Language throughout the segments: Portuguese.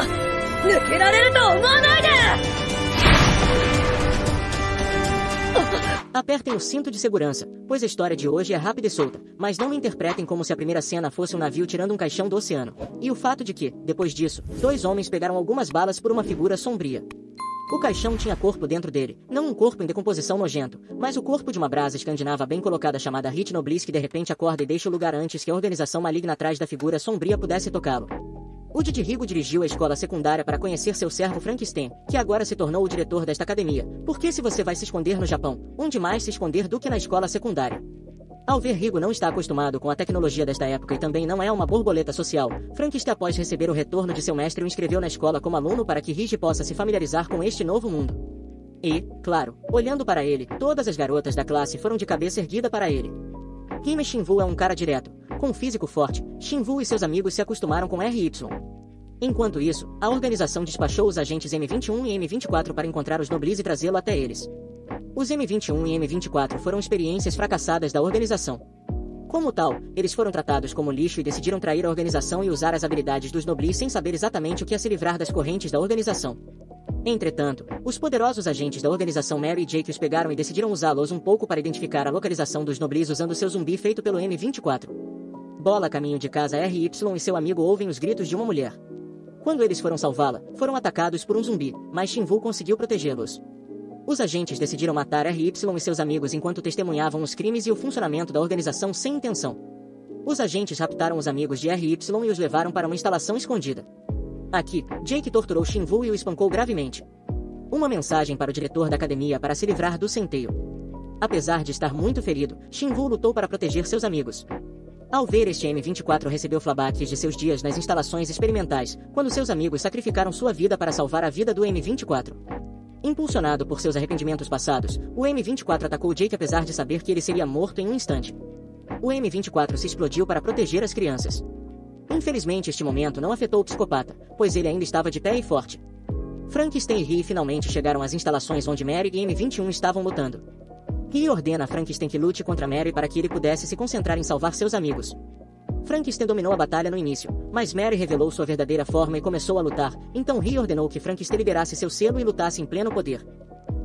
抜けられると思わないで。 Apertem o cinto de segurança, pois a história de hoje é rápida e solta, mas não me interpretem como se a primeira cena fosse um navio tirando um caixão do oceano. E o fato de que, depois disso, 2 homens pegaram algumas balas por uma figura sombria. O caixão tinha corpo dentro dele, não um corpo em decomposição nojento, mas o corpo de uma brasa escandinava bem colocada chamada Hit Nobliss que de repente acorda e deixa o lugar antes que a organização maligna atrás da figura sombria pudesse tocá-lo. O Didrigo dirigiu a escola secundária para conhecer seu servo Frankenstein, que agora se tornou o diretor desta academia, porque se você vai se esconder no Japão, onde mais se esconder do que na escola secundária? Ao ver Rigo não está acostumado com a tecnologia desta época e também não é uma borboleta social, Frankenstein após receber o retorno de seu mestre o inscreveu na escola como aluno para que Rigi possa se familiarizar com este novo mundo. E, claro, olhando para ele, todas as garotas da classe foram de cabeça erguida para ele. Hime Shinvu é um cara direto, com um físico forte. Shinvu e seus amigos se acostumaram com RY. Enquanto isso, a organização despachou os agentes M21 e M24 para encontrar os Nobliss e trazê-lo até eles. Os M21 e M24 foram experiências fracassadas da organização. Como tal, eles foram tratados como lixo e decidiram trair a organização e usar as habilidades dos Nobliss sem saber exatamente o que é se livrar das correntes da organização. Entretanto, os poderosos agentes da organização Mary e Jake os pegaram e decidiram usá-los um pouco para identificar a localização dos Nobliss usando seu zumbi feito pelo M24. Bola a caminho de casa RY e seu amigo ouvem os gritos de uma mulher. Quando eles foram salvá-la, foram atacados por um zumbi, mas Shinvu conseguiu protegê-los. Os agentes decidiram matar RY e seus amigos enquanto testemunhavam os crimes e o funcionamento da organização sem intenção. Os agentes raptaram os amigos de RY e os levaram para uma instalação escondida. Aqui, Jake torturou Shinvu e o espancou gravemente. Uma mensagem para o diretor da academia para se livrar do centeio. Apesar de estar muito ferido, Shinvu lutou para proteger seus amigos. Ao ver este M24 recebeu flashbacks de seus dias nas instalações experimentais, quando seus amigos sacrificaram sua vida para salvar a vida do M24. Impulsionado por seus arrependimentos passados, o M24 atacou Jake apesar de saber que ele seria morto em um instante. O M24 se explodiu para proteger as crianças. Infelizmente este momento não afetou o psicopata, pois ele ainda estava de pé e forte. Frankenstein e Ri finalmente chegaram às instalações onde Mary e M21 estavam lutando. Ri ordena a Frankenstein que lute contra Mary para que ele pudesse se concentrar em salvar seus amigos. Frankenstein dominou a batalha no início, mas Mary revelou sua verdadeira forma e começou a lutar, então Ri ordenou que Frankenstein liberasse seu selo e lutasse em pleno poder.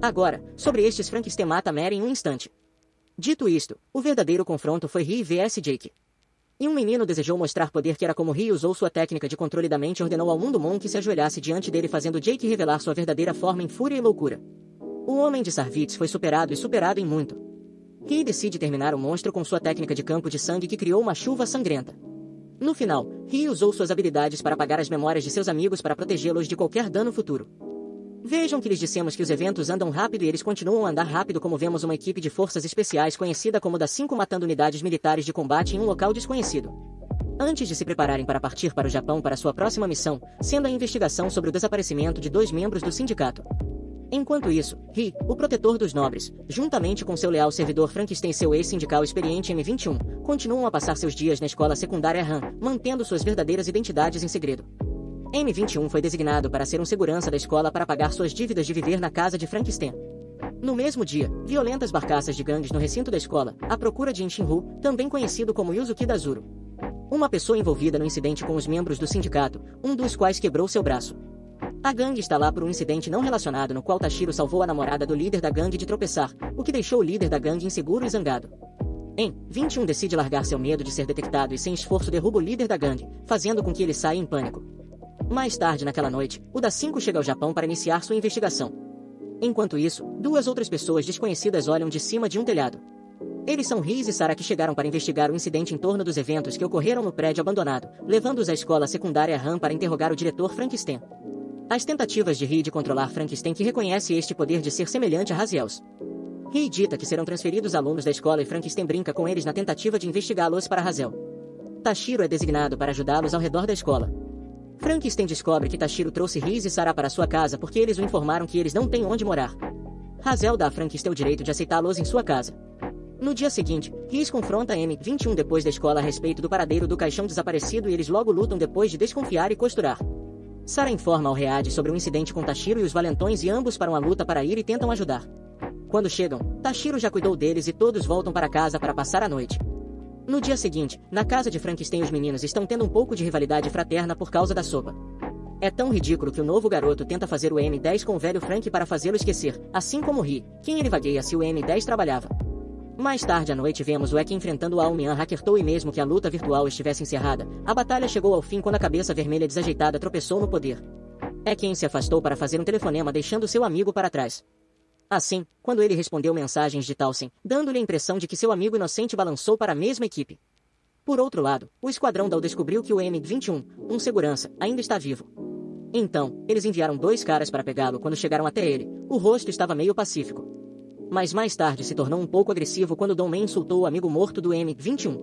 Agora, sobre estes Frankenstein mata Mary em um instante. Dito isto, o verdadeiro confronto foi Ri vs Jake. E um menino desejou mostrar poder que era como Ri usou sua técnica de controle da mente e ordenou ao mundo Mon que se ajoelhasse diante dele fazendo Jake revelar sua verdadeira forma em fúria e loucura. O Homem de Sarvitz foi superado em muito. Ri decide terminar o monstro com sua técnica de campo de sangue que criou uma chuva sangrenta. No final, Ri usou suas habilidades para apagar as memórias de seus amigos para protegê-los de qualquer dano futuro. Vejam que lhes dissemos que os eventos andam rápido e eles continuam a andar rápido como vemos uma equipe de forças especiais conhecida como da 5 matando unidades militares de combate em um local desconhecido. Antes de se prepararem para partir para o Japão para sua próxima missão, sendo a investigação sobre o desaparecimento de 2 membros do sindicato. Enquanto isso, Ri, o protetor dos nobres, juntamente com seu leal servidor Frankenstein e seu ex-sindical experiente M21, continuam a passar seus dias na escola secundária Han, mantendo suas verdadeiras identidades em segredo. M21 foi designado para ser um segurança da escola para pagar suas dívidas de viver na casa de Frankenstein. No mesmo dia, violentas barcaças de gangues no recinto da escola, à procura de Shinru, também conhecido como Yuzuki Dazuro. Uma pessoa envolvida no incidente com os membros do sindicato, um dos quais quebrou seu braço. A gangue está lá por um incidente não relacionado no qual Tashiro salvou a namorada do líder da gangue de tropeçar, o que deixou o líder da gangue inseguro e zangado. Em 21 decide largar seu medo de ser detectado e sem esforço derruba o líder da gangue, fazendo com que ele saia em pânico. Mais tarde naquela noite, o da 5 chega ao Japão para iniciar sua investigação. Enquanto isso, 2 outras pessoas desconhecidas olham de cima de um telhado. Eles são Riz e Sara que chegaram para investigar o incidente em torno dos eventos que ocorreram no prédio abandonado, levando-os à escola secundária Han para interrogar o diretor Frankenstein. As tentativas de Ri de controlar Frankenstein que reconhece este poder de ser semelhante a Raziel's. Ri dita que serão transferidos alunos da escola e Frankenstein brinca com eles na tentativa de investigá-los para Raziel. Tashiro é designado para ajudá-los ao redor da escola. Frankenstein descobre que Tashiro trouxe Riz e Sara para sua casa porque eles o informaram que eles não têm onde morar. Raziel dá a Frankenstein o direito de aceitá-los em sua casa. No dia seguinte, Riz confronta M21 depois da escola a respeito do paradeiro do caixão desaparecido e eles logo lutam depois de desconfiar e costurar. Sara informa ao Read sobre o incidente com Tashiro e os valentões e ambos param a luta para ir e tentam ajudar. Quando chegam, Tashiro já cuidou deles e todos voltam para casa para passar a noite. No dia seguinte, na casa de Frankenstein os meninos estão tendo um pouco de rivalidade fraterna por causa da sopa. É tão ridículo que o novo garoto tenta fazer o M10 com o velho Frank para fazê-lo esquecer, assim como Ri, quem ele vagueia se o M10 trabalhava. Mais tarde à noite vemos o Ek enfrentando o Aomian Hakertou e mesmo que a luta virtual estivesse encerrada, a batalha chegou ao fim quando a cabeça vermelha desajeitada tropeçou no poder. Ekin se afastou para fazer um telefonema deixando seu amigo para trás. Assim, quando ele respondeu mensagens de Towson, dando-lhe a impressão de que seu amigo inocente balançou para a mesma equipe. Por outro lado, o esquadrão Dal descobriu que o M21, um segurança, ainda está vivo. Então, eles enviaram 2 caras para pegá-lo quando chegaram até ele. O rosto estava meio pacífico. Mas mais tarde se tornou um pouco agressivo quando Dom Man insultou o amigo morto do M21.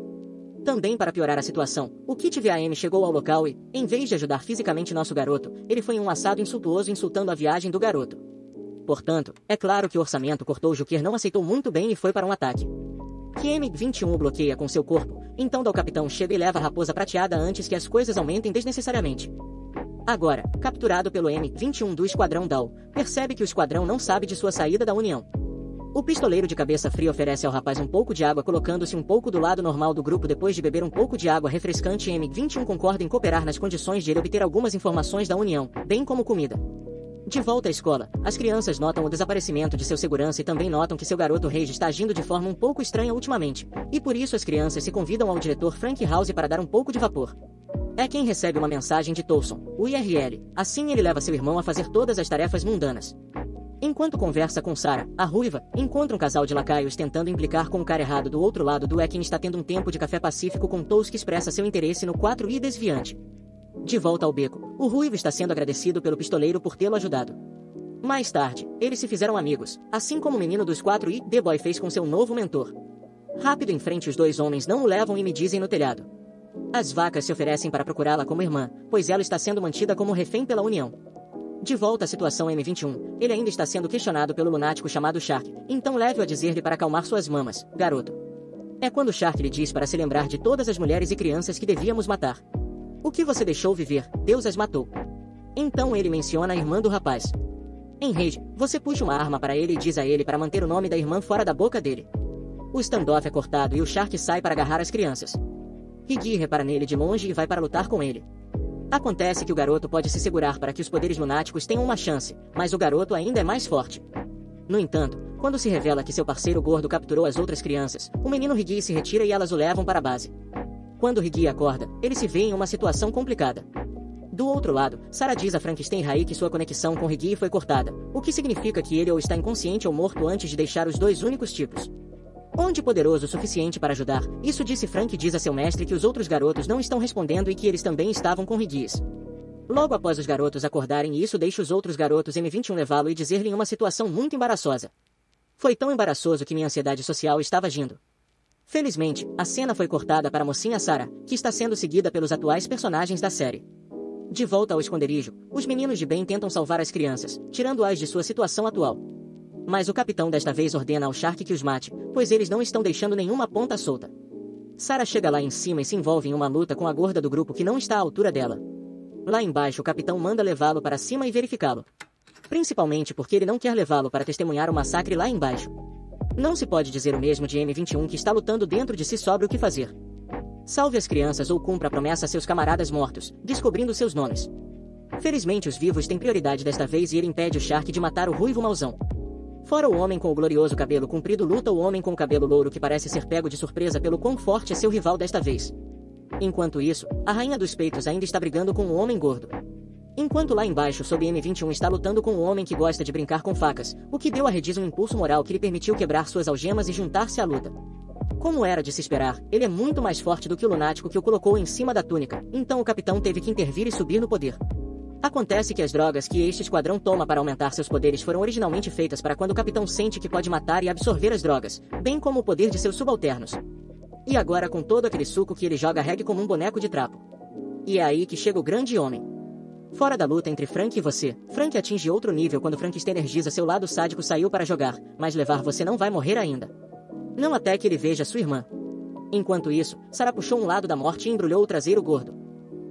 Também para piorar a situação, o Kit VAM chegou ao local e, em vez de ajudar fisicamente nosso garoto, ele foi em um assado insultuoso insultando a viagem do garoto. Portanto, é claro que o orçamento cortou. Joker não aceitou muito bem e foi para um ataque. Que M21 o bloqueia com seu corpo, então Dal Capitão chega e leva a raposa prateada antes que as coisas aumentem desnecessariamente. Agora, capturado pelo M21 do esquadrão Dal, percebe que o esquadrão não sabe de sua saída da União. O pistoleiro de cabeça fria oferece ao rapaz um pouco de água colocando-se um pouco do lado normal do grupo depois de beber um pouco de água refrescante. M21 concorda em cooperar nas condições de ele obter algumas informações da União, bem como comida. De volta à escola, as crianças notam o desaparecimento de seu segurança e também notam que seu garoto Rage está agindo de forma um pouco estranha ultimamente, e por isso as crianças se convidam ao diretor Frank House para dar um pouco de vapor. É quem recebe uma mensagem de Towson, o IRL, assim ele leva seu irmão a fazer todas as tarefas mundanas. Enquanto conversa com Sarah, a ruiva, encontra um casal de lacaios tentando implicar com o cara errado do outro lado do Ekin está tendo um tempo de café pacífico com Tous que expressa seu interesse no 4i desviante. De volta ao beco, o ruivo está sendo agradecido pelo pistoleiro por tê-lo ajudado. Mais tarde, eles se fizeram amigos, assim como o menino dos 4i The Boy fez com seu novo mentor. Rápido em frente os 2 homens não o levam e me dizem no telhado. As vacas se oferecem para procurá-la como irmã, pois ela está sendo mantida como refém pela União. De volta à situação M21, ele ainda está sendo questionado pelo lunático chamado Shark, então leve-o a dizer-lhe para acalmar suas mamas, garoto. É quando Shark lhe diz para se lembrar de todas as mulheres e crianças que devíamos matar. O que você deixou viver, Deus as matou. Então ele menciona a irmã do rapaz. Em Rage, você puxa uma arma para ele e diz a ele para manter o nome da irmã fora da boca dele. O standoff é cortado e o Shark sai para agarrar as crianças. Higi repara nele de longe e vai para lutar com ele. Acontece que o garoto pode se segurar para que os poderes lunáticos tenham uma chance, mas o garoto ainda é mais forte. No entanto, quando se revela que seu parceiro gordo capturou as outras crianças, o menino Higi se retira e elas o levam para a base. Quando Higi acorda, ele se vê em uma situação complicada. Do outro lado, Sarah diz a Frankenstein Rai que sua conexão com Higi foi cortada, o que significa que ele ou está inconsciente ou morto antes de deixar os 2 únicos tipos. Onde poderoso o suficiente para ajudar, isso disse Frank diz a seu mestre que os outros garotos não estão respondendo e que eles também estavam com Higis. Logo após os garotos acordarem e isso deixa os outros garotos M21 levá-lo e dizer-lhe em uma situação muito embaraçosa. Foi tão embaraçoso que minha ansiedade social estava agindo. Felizmente, a cena foi cortada para a mocinha Sarah, que está sendo seguida pelos atuais personagens da série. De volta ao esconderijo, os meninos de bem tentam salvar as crianças, tirando-as de sua situação atual. Mas o capitão desta vez ordena ao Shark que os mate, pois eles não estão deixando nenhuma ponta solta. Sarah chega lá em cima e se envolve em uma luta com a gorda do grupo que não está à altura dela. Lá embaixo o capitão manda levá-lo para cima e verificá-lo. Principalmente porque ele não quer levá-lo para testemunhar o massacre lá embaixo. Não se pode dizer o mesmo de M21 que está lutando dentro de si sobre o que fazer. Salve as crianças ou cumpra a promessa a seus camaradas mortos, descobrindo seus nomes. Felizmente os vivos têm prioridade desta vez e ele impede o Shark de matar o ruivo mauzão. Fora o homem com o glorioso cabelo comprido luta o homem com o cabelo louro que parece ser pego de surpresa pelo quão forte é seu rival desta vez. Enquanto isso, a rainha dos peitos ainda está brigando com o homem gordo. Enquanto lá embaixo sob M21 está lutando com o homem que gosta de brincar com facas, o que deu a Rediz um impulso moral que lhe permitiu quebrar suas algemas e juntar-se à luta. Como era de se esperar, ele é muito mais forte do que o lunático que o colocou em cima da túnica, então o capitão teve que intervir e subir no poder. Acontece que as drogas que este esquadrão toma para aumentar seus poderes foram originalmente feitas para quando o capitão sente que pode matar e absorver as drogas, bem como o poder de seus subalternos. E agora com todo aquele suco que ele joga regue como um boneco de trapo. E é aí que chega o grande homem. Fora da luta entre Frank e você, Frank atinge outro nível quando Frankenstein energiza seu lado sádico saiu para jogar, mas levar você não vai morrer ainda. Não até que ele veja sua irmã. Enquanto isso, Sarah puxou um lado da morte e embrulhou o traseiro gordo.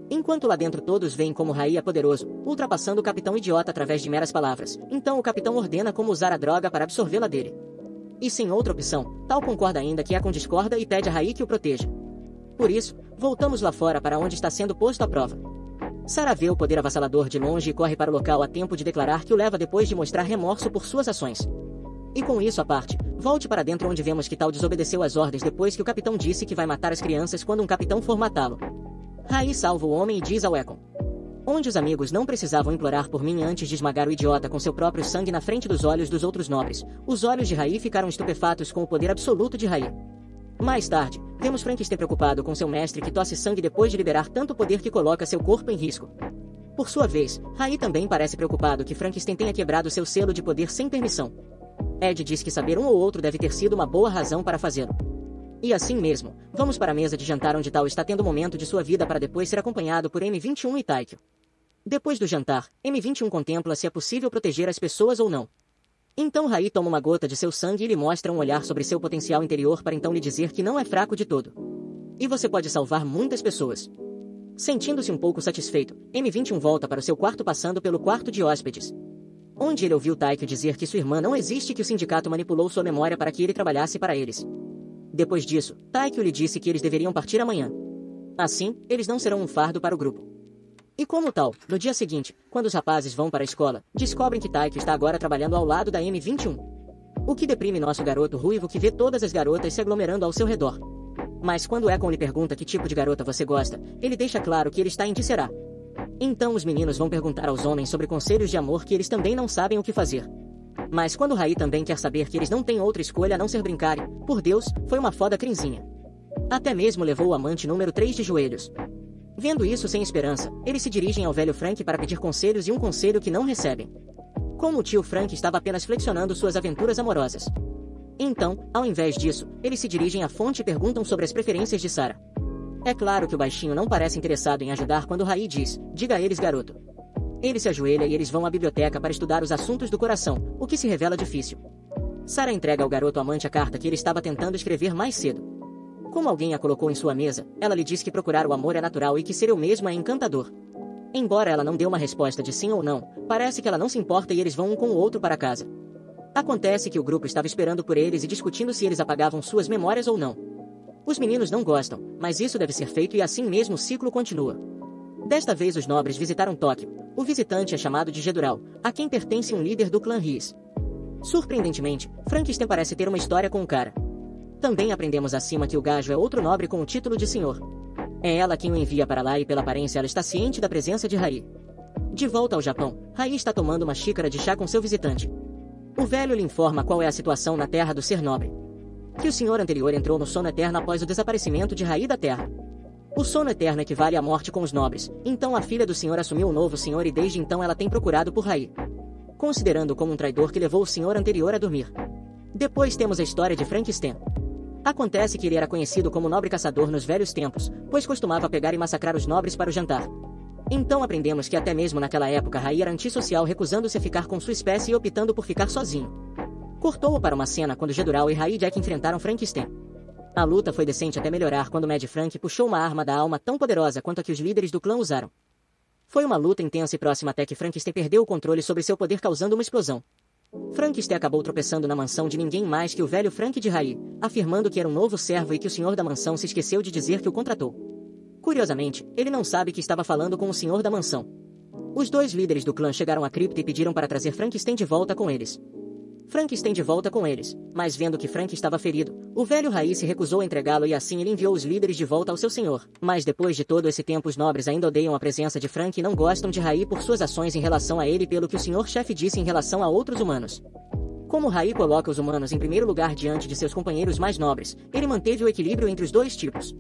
Enquanto lá dentro todos veem como Rai é poderoso, ultrapassando o capitão idiota através de meras palavras, então o capitão ordena como usar a droga para absorvê-la dele. E sem outra opção, Tal concorda ainda que Akon discorda e pede a Rai que o proteja. Por isso, voltamos lá fora para onde está sendo posto à prova. Sarah vê o poder avassalador de longe e corre para o local a tempo de declarar que o leva depois de mostrar remorso por suas ações. E com isso à parte, volte para dentro onde vemos que Tal desobedeceu às ordens depois que o capitão disse que vai matar as crianças quando um capitão for matá-lo. Rai salva o homem e diz ao Ekon: onde os amigos não precisavam implorar por mim antes de esmagar o idiota com seu próprio sangue na frente dos olhos dos outros nobres, os olhos de Rai ficaram estupefatos com o poder absoluto de Rai. Mais tarde, vemos Frankenstein preocupado com seu mestre que tosse sangue depois de liberar tanto poder que coloca seu corpo em risco. Por sua vez, Rai também parece preocupado que Frankenstein tenha quebrado seu selo de poder sem permissão. Ed diz que saber um ou outro deve ter sido uma boa razão para fazê-lo. E assim mesmo, vamos para a mesa de jantar onde Tal está tendo o momento de sua vida para depois ser acompanhado por M21 e Taikyo. Depois do jantar, M21 contempla se é possível proteger as pessoas ou não. Então Rai toma uma gota de seu sangue e lhe mostra um olhar sobre seu potencial interior para então lhe dizer que não é fraco de todo. E você pode salvar muitas pessoas. Sentindo-se um pouco satisfeito, M21 volta para o seu quarto passando pelo quarto de hóspedes, onde ele ouviu Taikyo dizer que sua irmã não existe e que o sindicato manipulou sua memória para que ele trabalhasse para eles. Depois disso, Taikyo lhe disse que eles deveriam partir amanhã. Assim, eles não serão um fardo para o grupo. E como tal, no dia seguinte, quando os rapazes vão para a escola, descobrem que Taikyo está agora trabalhando ao lado da M21. O que deprime nosso garoto ruivo que vê todas as garotas se aglomerando ao seu redor. Mas quando Ekon lhe pergunta que tipo de garota você gosta, ele deixa claro que ele está em Tisserá. Então os meninos vão perguntar aos homens sobre conselhos de amor que eles também não sabem o que fazer. Mas quando Rai também quer saber que eles não têm outra escolha a não ser brincarem, por Deus, foi uma foda crinzinha. Até mesmo levou o amante número 3 de joelhos. Vendo isso sem esperança, eles se dirigem ao velho Frank para pedir conselhos e um conselho que não recebem. Como o tio Frank estava apenas flexionando suas aventuras amorosas. Então, ao invés disso, eles se dirigem à fonte e perguntam sobre as preferências de Sarah. É claro que o baixinho não parece interessado em ajudar quando Rai diz: diga a eles, garoto. Ele se ajoelha e eles vão à biblioteca para estudar os assuntos do coração, o que se revela difícil. Sarah entrega ao garoto amante a carta que ele estava tentando escrever mais cedo. Como alguém a colocou em sua mesa, ela lhe diz que procurar o amor é natural e que ser eu mesma é encantador. Embora ela não dê uma resposta de sim ou não, parece que ela não se importa e eles vão um com o outro para casa. Acontece que o grupo estava esperando por eles e discutindo se eles apagavam suas memórias ou não. Os meninos não gostam, mas isso deve ser feito e assim mesmo o ciclo continua. Desta vez os nobres visitaram Tóquio. O visitante é chamado de Gedural, a quem pertence um líder do clã Riz. Surpreendentemente, Frankenstein parece ter uma história com o cara. Também aprendemos acima que o gajo é outro nobre com o título de senhor. É ela quem o envia para lá e pela aparência ela está ciente da presença de Rai. De volta ao Japão, Rai está tomando uma xícara de chá com seu visitante. O velho lhe informa qual é a situação na terra do ser nobre. Que o senhor anterior entrou no sono eterno após o desaparecimento de Rai da terra. O sono eterno equivale à morte com os nobres, então a filha do senhor assumiu o novo senhor e desde então ela tem procurado por Rai, considerando como um traidor que levou o senhor anterior a dormir. Depois temos a história de Frankenstein. Acontece que ele era conhecido como nobre caçador nos velhos tempos, pois costumava pegar e massacrar os nobres para o jantar. Então aprendemos que até mesmo naquela época Rai era antissocial, recusando-se a ficar com sua espécie e optando por ficar sozinho. Cortou-o para uma cena quando Gedural e Rai e Jack enfrentaram Frankenstein. A luta foi decente até melhorar quando Mad Frank puxou uma arma da alma tão poderosa quanto a que os líderes do clã usaram. Foi uma luta intensa e próxima até que Frankenstein perdeu o controle sobre seu poder causando uma explosão. Frankenstein acabou tropeçando na mansão de ninguém mais que o velho Frank de Rai, afirmando que era um novo servo e que o senhor da mansão se esqueceu de dizer que o contratou. Curiosamente, ele não sabe que estava falando com o senhor da mansão. Os dois líderes do clã chegaram à cripta e pediram para trazer Frankenstein de volta com eles. Frankenstein de volta com eles, mas vendo que Frank estava ferido, o velho Rai se recusou a entregá-lo e assim ele enviou os líderes de volta ao seu senhor. Mas depois de todo esse tempo os nobres ainda odeiam a presença de Frank e não gostam de Rai por suas ações em relação a ele pelo que o senhor-chefe disse em relação a outros humanos. Como Rai coloca os humanos em primeiro lugar diante de seus companheiros mais nobres, ele manteve o equilíbrio entre os dois tipos.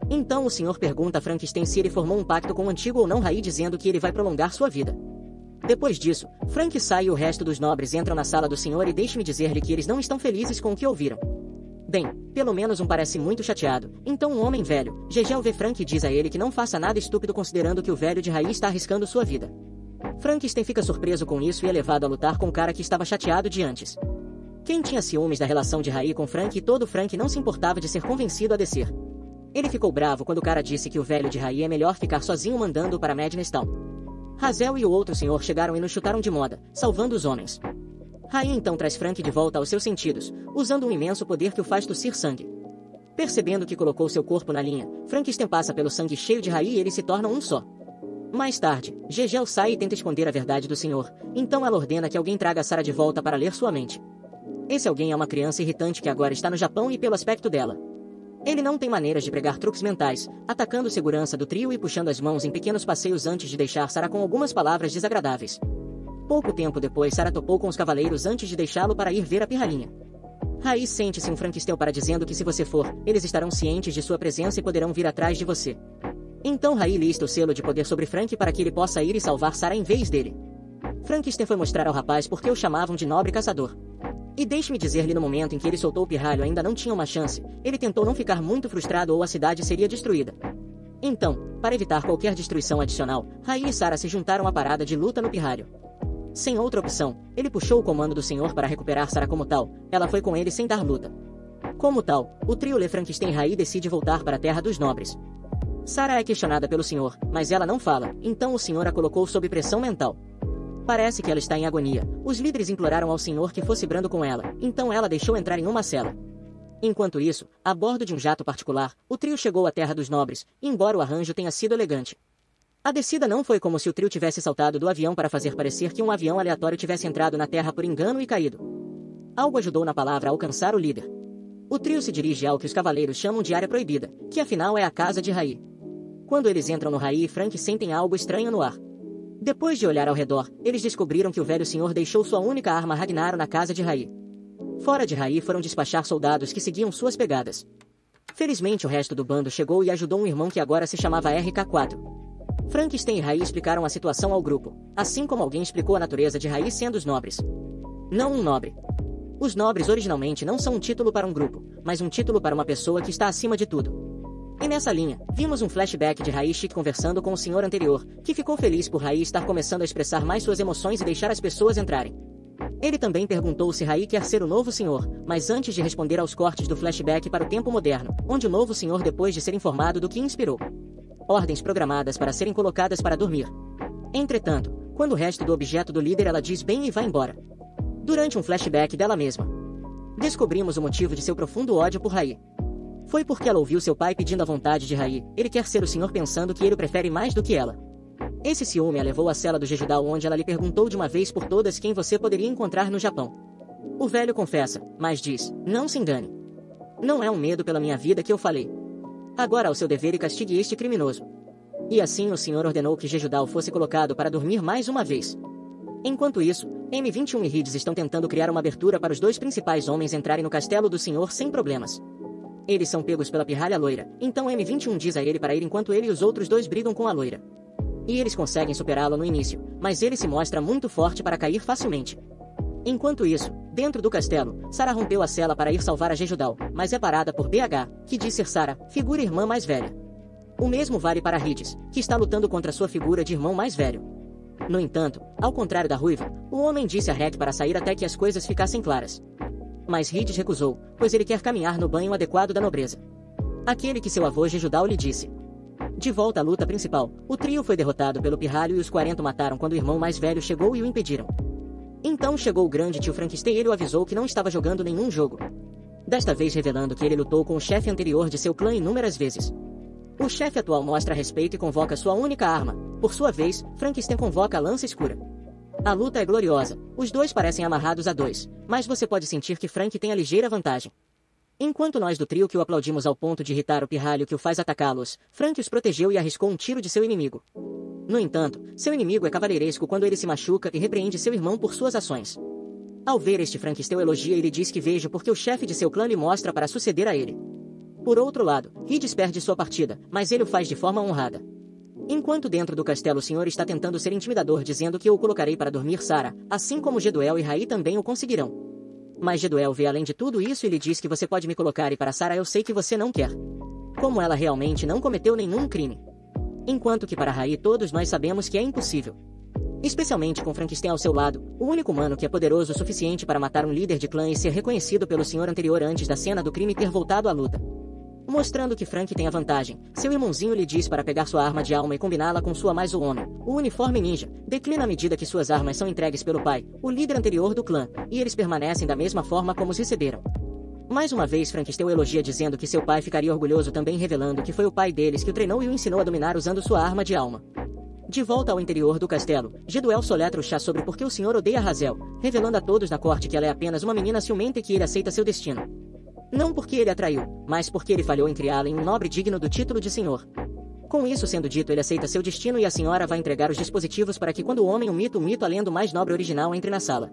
Então o senhor pergunta a Frankenstein se ele formou um pacto com o antigo ou não Rai dizendo que ele vai prolongar sua vida. Depois disso, Frank sai e o resto dos nobres entram na sala do senhor e deixe-me dizer-lhe que eles não estão felizes com o que ouviram. Bem, pelo menos um parece muito chateado, então um homem velho, Gegel vê Frank e diz a ele que não faça nada estúpido considerando que o velho de Rai está arriscando sua vida. Frankenstein fica surpreso com isso e é levado a lutar com o cara que estava chateado de antes. Quem tinha ciúmes da relação de Rai com Frank e todo Frank não se importava de ser convencido a descer. Ele ficou bravo quando o cara disse que o velho de Rai é melhor ficar sozinho mandando para Madness Town. Hazel e o outro senhor chegaram e nos chutaram de moda, salvando os homens. Rai então traz Frank de volta aos seus sentidos, usando um imenso poder que o faz tossir sangue. Percebendo que colocou seu corpo na linha, Frankenstein passa pelo sangue cheio de Rai e eles se tornam um só. Mais tarde, Gegel sai e tenta esconder a verdade do senhor, então ela ordena que alguém traga Sarah de volta para ler sua mente. Esse alguém é uma criança irritante que agora está no Japão e pelo aspecto dela. Ele não tem maneiras de pregar truques mentais, atacando segurança do trio e puxando as mãos em pequenos passeios antes de deixar Sarah com algumas palavras desagradáveis. Pouco tempo depois, Sarah topou com os cavaleiros antes de deixá-lo para ir ver a pirralhinha. Raiz sente-se um Frankenstein para dizendo que se você for, eles estarão cientes de sua presença e poderão vir atrás de você. Então Rai lista o selo de poder sobre Frank para que ele possa ir e salvar Sarah em vez dele. Frankenstein foi mostrar ao rapaz porque o chamavam de nobre caçador. E deixe-me dizer-lhe, no momento em que ele soltou o pirralho ainda não tinha uma chance, ele tentou não ficar muito frustrado ou a cidade seria destruída. Então, para evitar qualquer destruição adicional, Rai e Sarah se juntaram à parada de luta no pirralho. Sem outra opção, ele puxou o comando do senhor para recuperar Sarah como tal, ela foi com ele sem dar luta. Como tal, o trio Le Frankenstein Rai decide voltar para a Terra dos Nobres. Sarah é questionada pelo senhor, mas ela não fala, então o senhor a colocou sob pressão mental. Parece que ela está em agonia. Os líderes imploraram ao senhor que fosse brando com ela, então ela deixou entrar em uma cela. Enquanto isso, a bordo de um jato particular, o trio chegou à Terra dos Nobres, embora o arranjo tenha sido elegante. A descida não foi como se o trio tivesse saltado do avião para fazer parecer que um avião aleatório tivesse entrado na Terra por engano e caído. Algo ajudou na palavra a alcançar o líder. O trio se dirige ao que os cavaleiros chamam de área proibida, que afinal é a casa de Rai. Quando eles entram no Rai e Frank sentem algo estranho no ar. Depois de olhar ao redor, eles descobriram que o velho senhor deixou sua única arma Ragnaro na casa de Rai. Fora de Rai foram despachar soldados que seguiam suas pegadas. Felizmente o resto do bando chegou e ajudou um irmão que agora se chamava RK4. Frankenstein e Rai explicaram a situação ao grupo, assim como alguém explicou a natureza de Rai sendo os nobres. Não um nobre. Os nobres originalmente não são um título para um grupo, mas um título para uma pessoa que está acima de tudo. E nessa linha, vimos um flashback de Rai Chique conversando com o senhor anterior, que ficou feliz por Rai estar começando a expressar mais suas emoções e deixar as pessoas entrarem. Ele também perguntou se Rai quer ser o novo senhor, mas antes de responder aos cortes do flashback para o tempo moderno, onde o novo senhor depois de ser informado do que inspirou. Ordens programadas para serem colocadas para dormir. Entretanto, quando o resto do objeto do líder ela diz bem e vai embora. Durante um flashback dela mesma. Descobrimos o motivo de seu profundo ódio por Rai. Foi porque ela ouviu seu pai pedindo a vontade de Rai, ele quer ser o senhor pensando que ele o prefere mais do que ela. Esse ciúme a levou à cela do Jejudal onde ela lhe perguntou de uma vez por todas quem você poderia encontrar no Japão. O velho confessa, mas diz, não se engane. Não é um medo pela minha vida que eu falei. Agora ao seu dever e castigue este criminoso. E assim o senhor ordenou que Jejudal fosse colocado para dormir mais uma vez. Enquanto isso, M21 e Hiddes estão tentando criar uma abertura para os dois principais homens entrarem no castelo do senhor sem problemas. Eles são pegos pela pirralha loira, então M21 diz a ele para ir enquanto ele e os outros dois brigam com a loira. E eles conseguem superá-lo no início, mas ele se mostra muito forte para cair facilmente. Enquanto isso, dentro do castelo, Sarah rompeu a cela para ir salvar a Jejudal, mas é parada por BH, que diz ser Sarah, figura irmã mais velha. O mesmo vale para Hiddes, que está lutando contra sua figura de irmão mais velho. No entanto, ao contrário da ruiva, o homem disse a Rek para sair até que as coisas ficassem claras. Mas Hiddes recusou, pois ele quer caminhar no banho adequado da nobreza. Aquele que seu avô Jejudal lhe disse. De volta à luta principal, o trio foi derrotado pelo pirralho e os 40 mataram quando o irmão mais velho chegou e o impediram. Então chegou o grande tio Frankenstein e ele o avisou que não estava jogando nenhum jogo. Desta vez revelando que ele lutou com o chefe anterior de seu clã inúmeras vezes. O chefe atual mostra respeito e convoca sua única arma. Por sua vez, Frankenstein convoca a lança escura. A luta é gloriosa, os dois parecem amarrados a dois, mas você pode sentir que Frank tem a ligeira vantagem. Enquanto nós do trio que o aplaudimos ao ponto de irritar o pirralho que o faz atacá-los, Frank os protegeu e arriscou um tiro de seu inimigo. No entanto, seu inimigo é cavalheiresco quando ele se machuca e repreende seu irmão por suas ações. Ao ver este, Frankenstein elogia e lhe diz que veja porque o chefe de seu clã lhe mostra para suceder a ele. Por outro lado, Hiddes perde sua partida, mas ele o faz de forma honrada. Enquanto dentro do castelo o senhor está tentando ser intimidador dizendo que eu o colocarei para dormir Sarah, assim como Jeduel e Rai também o conseguirão. Mas Jeduel vê além de tudo isso e lhe diz que você pode me colocar e para Sarah eu sei que você não quer. Como ela realmente não cometeu nenhum crime. Enquanto que para Rai todos nós sabemos que é impossível. Especialmente com Frankenstein ao seu lado, o único humano que é poderoso o suficiente para matar um líder de clã e ser reconhecido pelo senhor anterior antes da cena do crime ter voltado à luta. Mostrando que Frank tem a vantagem, seu irmãozinho lhe diz para pegar sua arma de alma e combiná-la com sua mais o homem, o uniforme ninja, declina à medida que suas armas são entregues pelo pai, o líder anterior do clã, e eles permanecem da mesma forma como os receberam. Mais uma vez Frankenstein o elogia dizendo que seu pai ficaria orgulhoso também revelando que foi o pai deles que o treinou e o ensinou a dominar usando sua arma de alma. De volta ao interior do castelo, Geduel soletra o chá sobre por que o senhor odeia Hazel, revelando a todos na corte que ela é apenas uma menina ciumenta e que ele aceita seu destino. Não porque ele a traiu, mas porque ele falhou em criá-la em um nobre digno do título de senhor. Com isso sendo dito, ele aceita seu destino e a senhora vai entregar os dispositivos para que quando o homem, o mito a lenda mais nobre original entre na sala.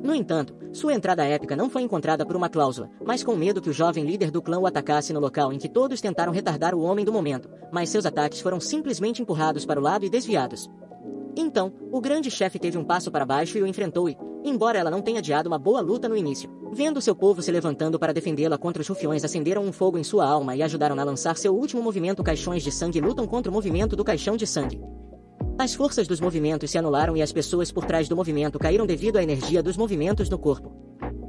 No entanto, sua entrada épica não foi encontrada por uma cláusula, mas com medo que o jovem líder do clã o atacasse no local em que todos tentaram retardar o homem do momento, mas seus ataques foram simplesmente empurrados para o lado e desviados. Então, o grande chefe teve um passo para baixo e o enfrentou e, embora ela não tenha adiado uma boa luta no início, vendo seu povo se levantando para defendê-la contra os rufiões, acenderam um fogo em sua alma e ajudaram a lançar seu último movimento. Caixões de sangue lutam contra o movimento do caixão de sangue. As forças dos movimentos se anularam e as pessoas por trás do movimento caíram devido à energia dos movimentos no corpo.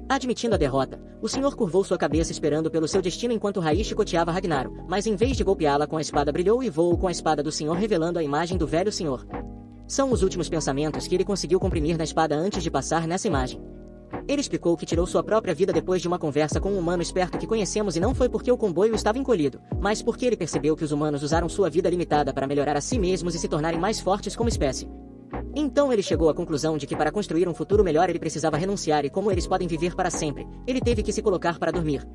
Admitindo a derrota, o senhor curvou sua cabeça esperando pelo seu destino enquanto Rai chicoteava Ragnaro, mas em vez de golpeá-la com a espada brilhou e voou com a espada do senhor revelando a imagem do velho senhor. São os últimos pensamentos que ele conseguiu comprimir na espada antes de passar nessa imagem. Ele explicou que tirou sua própria vida depois de uma conversa com um humano esperto que conhecemos e não foi porque o comboio estava encolhido, mas porque ele percebeu que os humanos usaram sua vida limitada para melhorar a si mesmos e se tornarem mais fortes como espécie. Então ele chegou à conclusão de que para construir um futuro melhor ele precisava renunciar e como eles podem viver para sempre, ele teve que se colocar para dormir.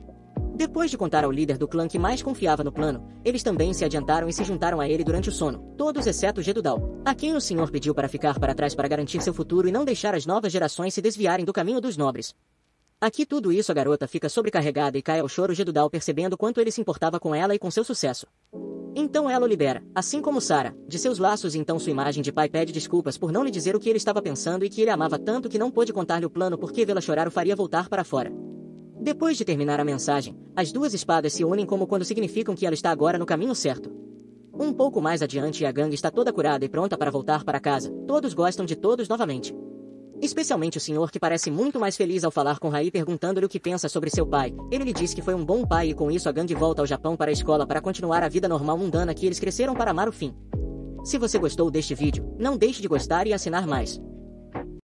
Depois de contar ao líder do clã que mais confiava no plano, eles também se adiantaram e se juntaram a ele durante o sono, todos exceto Jedudal, a quem o senhor pediu para ficar para trás para garantir seu futuro e não deixar as novas gerações se desviarem do caminho dos nobres. Aqui tudo isso a garota fica sobrecarregada e cai ao choro Jedudal percebendo quanto ele se importava com ela e com seu sucesso. Então ela o libera, assim como Sara, de seus laços e então sua imagem de pai pede desculpas por não lhe dizer o que ele estava pensando e que ele amava tanto que não pôde contar-lhe o plano porque vê-la chorar o faria voltar para fora. Depois de terminar a mensagem, as duas espadas se unem como quando significam que ela está agora no caminho certo. Um pouco mais adiante a gangue está toda curada e pronta para voltar para casa, todos gostam de todos novamente. Especialmente o senhor que parece muito mais feliz ao falar com Rai perguntando-lhe o que pensa sobre seu pai. Ele lhe diz que foi um bom pai e com isso a gangue volta ao Japão para a escola para continuar a vida normal mundana que eles cresceram para amar o fim. Se você gostou deste vídeo, não deixe de gostar e assinar mais.